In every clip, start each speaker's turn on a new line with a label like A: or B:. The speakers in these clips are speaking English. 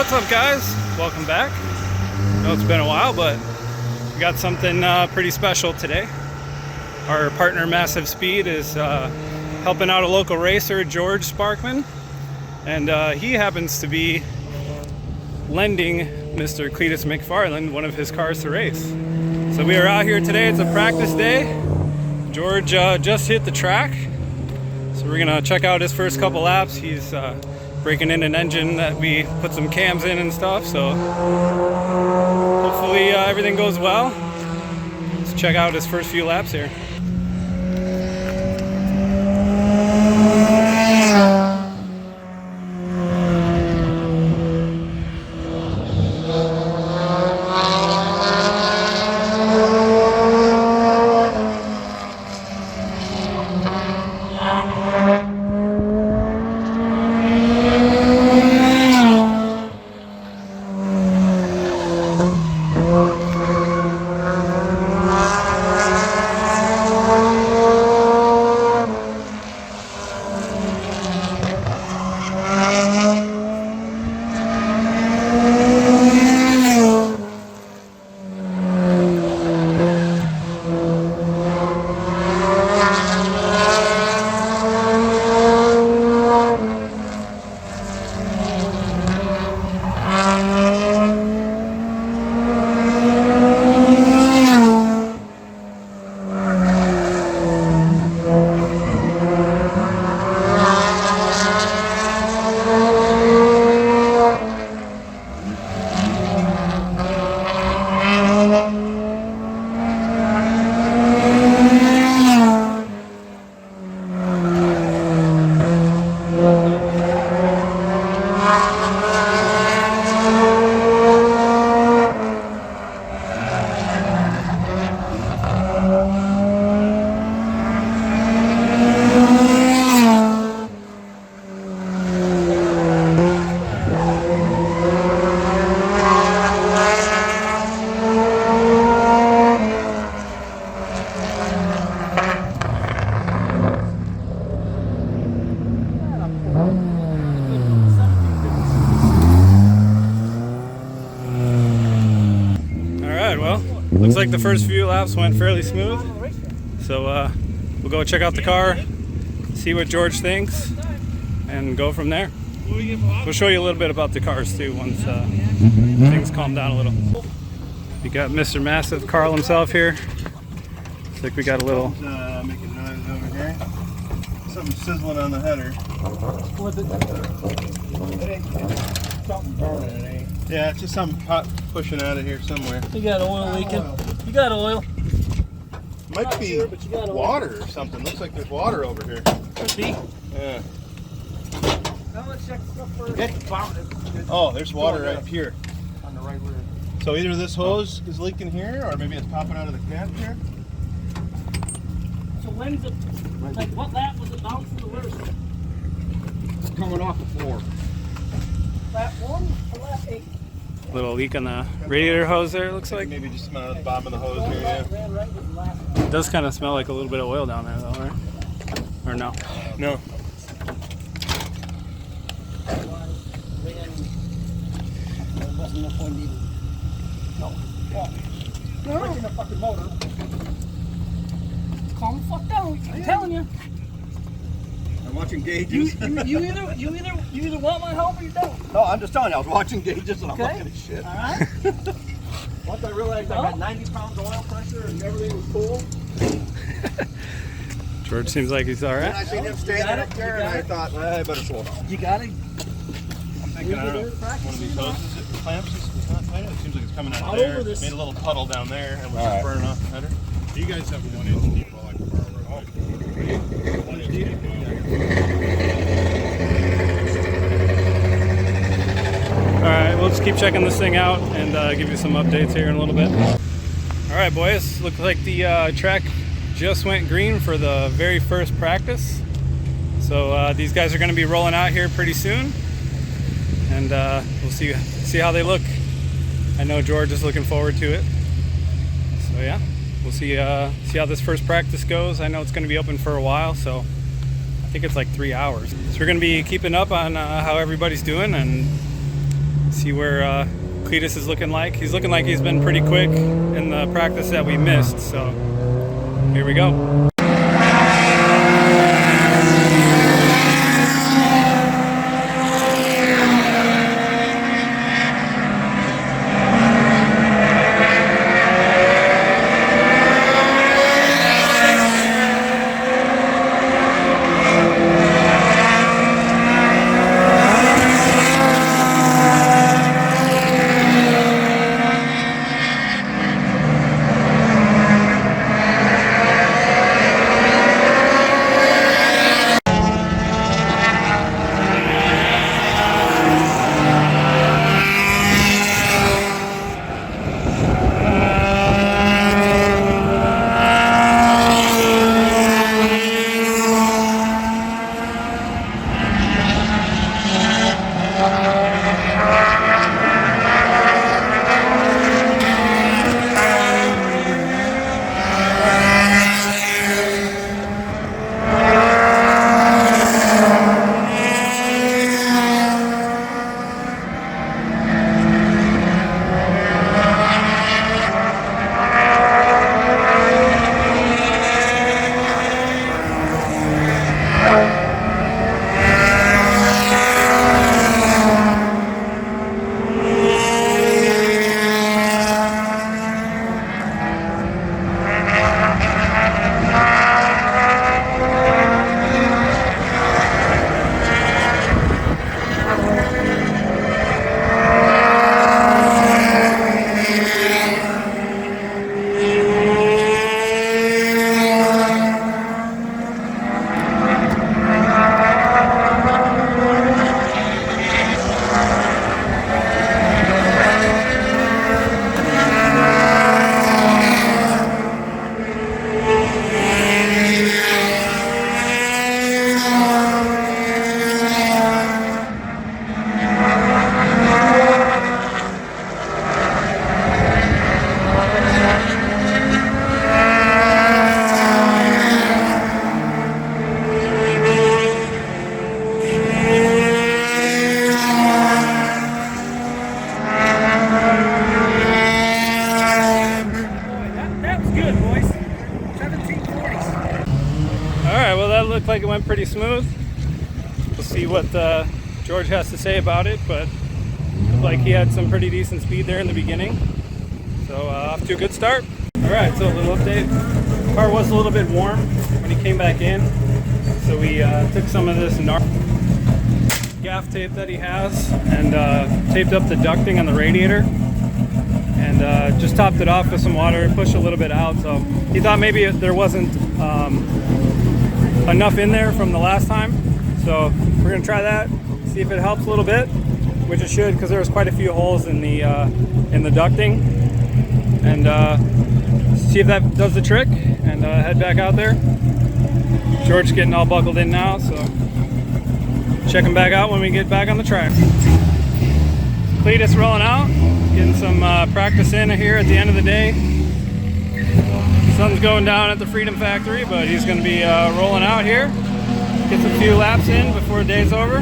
A: What's up, guys? Welcome back. I know it's been a while, but we got something pretty special today. Our partner Massive Speed is helping out a local racer, George Sparkman, and he happens to be lending Mr. Cleetus McFarland one of his cars to race. So we are out here today. It's a practice day. George just hit the track, so we're gonna check out his first couple laps. He's breaking in an engine that we put some cams in and stuff, so hopefully everything goes well. Let's check out his first few laps here. Looks like the first few laps went fairly smooth, so we'll go check out the car, see what George thinks, and go from there. We'll show you a little bit about the cars too once things calm down a little. We got Mr. Massive Carl himself here. Looks like we got a little
B: making noise over here. Something sizzling on the header. Something burning, it ain't. Yeah, it's just something hot pushing out of here somewhere.
C: You got oil leaking. You got oil.
B: Might be water or something. Looks like there's water over here.
C: Could be.
B: Yeah.
C: Now let's check stuff first.
B: Oh, there's water right here.
C: On the right rear.
B: So either this hose is leaking here, or maybe it's popping out of the cap here.
C: So when's it, like what lap was it bouncing the worst?
D: It's coming off the floor.
C: Lap 1 or lap 8?
A: little leak on the radiator hose there, it looks like.
B: Maybe just smell at the bottom of the hose here, yeah.
A: It does kind of smell like a little bit of oil down there though, right? Or no?
B: No.
C: No. The fucking motor. Calm the fuck down. I'm telling you.
D: I'm watching gauges.
C: You either want my help or you don't.
D: No, I'm just telling you, I was watching gauges and I'm
C: Okay.
D: looking at shit.
C: All right.
D: Once I realized I had 90 pounds of oil pressure and everything was cool.
A: George seems like he's all
D: And
A: right.
D: I seen him standing up there and I thought, I better slow down.
C: You got it.
B: I'm thinking, I don't know, one of these hoses, it clamps is not tight. It seems like it's coming out
C: All
B: of there.
C: over this.
B: Made a little puddle down there and was
D: All right.
B: burning off the header.
E: You guys have a 1 inch deep well, I can borrow it. 1 inch deep
A: Alright, we'll just keep checking this thing out and give you some updates here in a little bit. Alright boys, looks like the track just went green for the very first practice. So these guys are going to be rolling out here pretty soon, and we'll see how they look. I know George is looking forward to it. So yeah, we'll see how this first practice goes. I know it's going to be open for a while, so I think it's like 3 hours. So we're going to be keeping up on how everybody's doing and See where Cleetus is looking like. He's looking like he's been pretty quick in the practice that we missed, so here we go. Looked like it went pretty smooth. We'll see what George has to say about it, but looked like he had some pretty decent speed there in the beginning. So off to a good start. All right, so a little update. The car was a little bit warm when he came back in, so we took some of this gaff tape that he has and taped up the ducting on the radiator and just topped it off with some water, pushed a little bit out. So he thought maybe there wasn't enough in there from the last time, so we're gonna try that, see if it helps a little bit, which it should, because there was quite a few holes in the ducting, and see if that does the trick, and head back out there. George's getting all buckled in now, so check him back out when we get back on the track. Cleetus rolling out, getting some practice in here at the end of the day. Sun's going down at the Freedom Factory, but he's going to be rolling out here. Gets a few laps in before the day's over.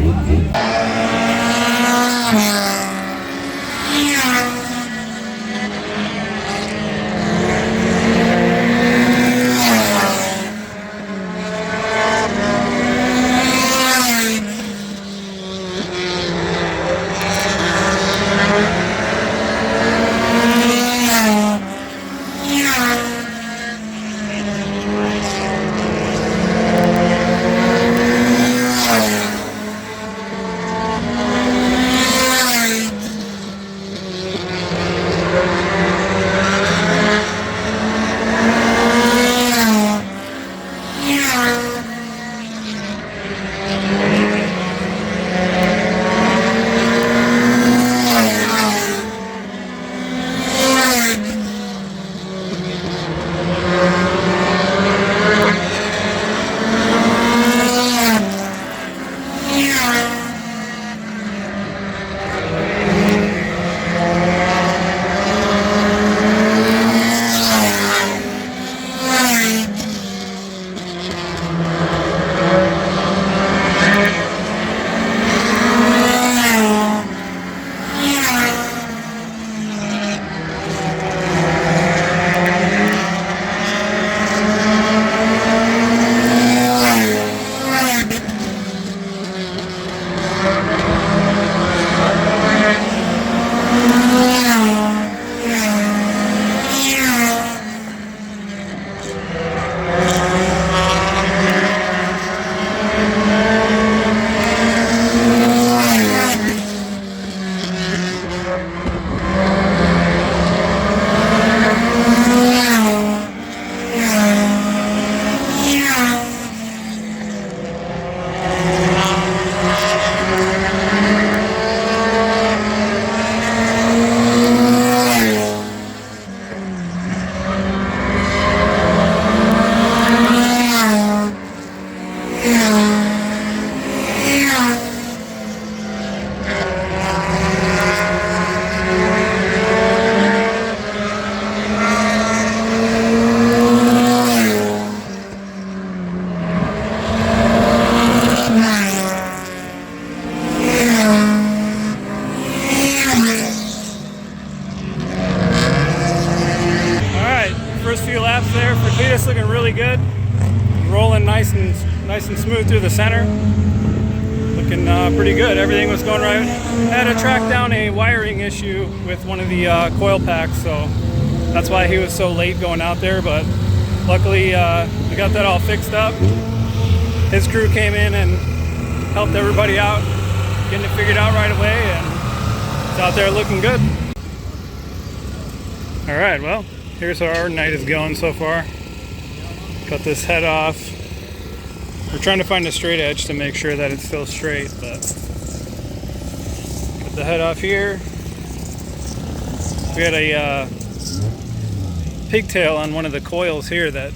A: First few laps there for Cleetus, looking really good. Rolling nice and smooth through the center. Looking pretty good. Everything was going right. Had to track down a wiring issue with one of the coil packs, so that's why he was so late going out there. But luckily, we got that all fixed up. His crew came in and helped everybody out, getting it figured out right away, and it's out there looking good. All right, well, here's how our night is going so far. Cut this head off. We're trying to find a straight edge to make sure that it's still straight, but cut the head off here. We had a pigtail on one of the coils here that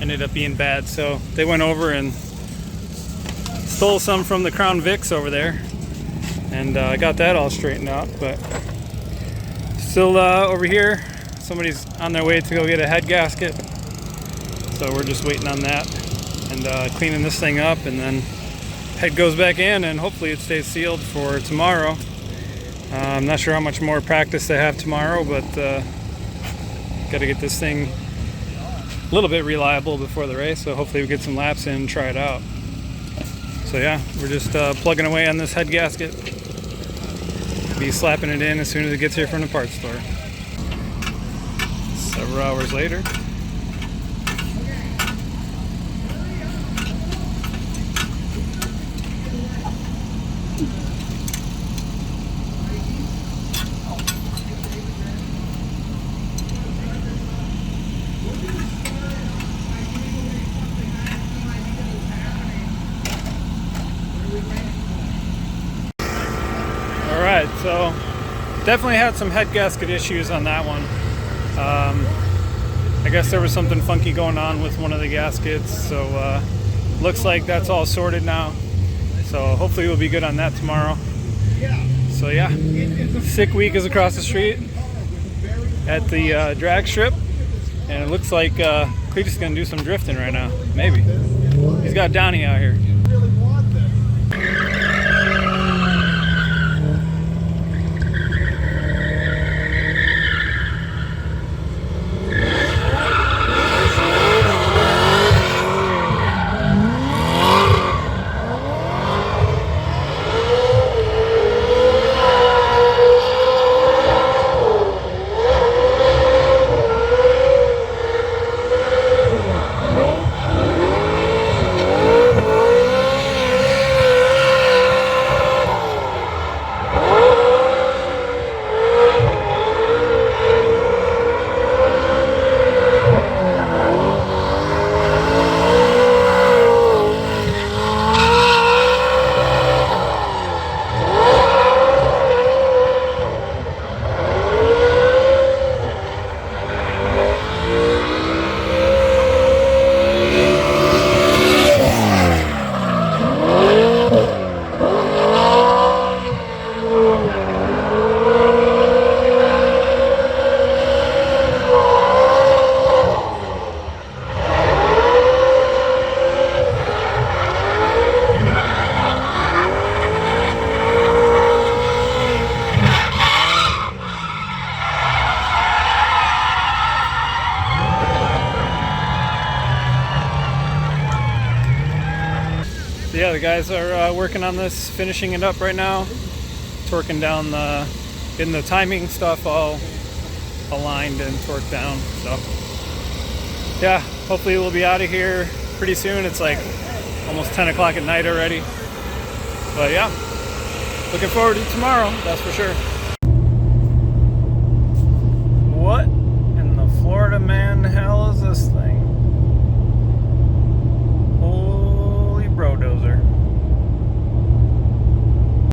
A: ended up being bad, so they went over and stole some from the Crown Vics over there, and I got that all straightened out. But still over here, somebody's on their way to go get a head gasket, so we're just waiting on that and cleaning this thing up, and then head goes back in, and hopefully it stays sealed for tomorrow. I'm not sure how much more practice they have tomorrow, but got to get this thing a little bit reliable before the race, so hopefully we get some laps in and try it out. So yeah, we're just plugging away on this head gasket. Be slapping it in as soon as it gets here from the parts store. Several hours later. Alright, so definitely had some head gasket issues on that one. I guess there was something funky going on with one of the gaskets, so looks like that's all sorted now. So hopefully we'll be good on that tomorrow. So yeah, sick week is across the street at the drag strip, and it looks like Cleetus is going to do some drifting right now. Maybe. He's got Donnie out here. So yeah, the guys are working on this, finishing it up right now, torquing down getting the timing stuff all aligned and torqued down. So yeah, hopefully we'll be out of here pretty soon. It's like almost 10 o'clock at night already. But yeah, looking forward to tomorrow, that's for sure.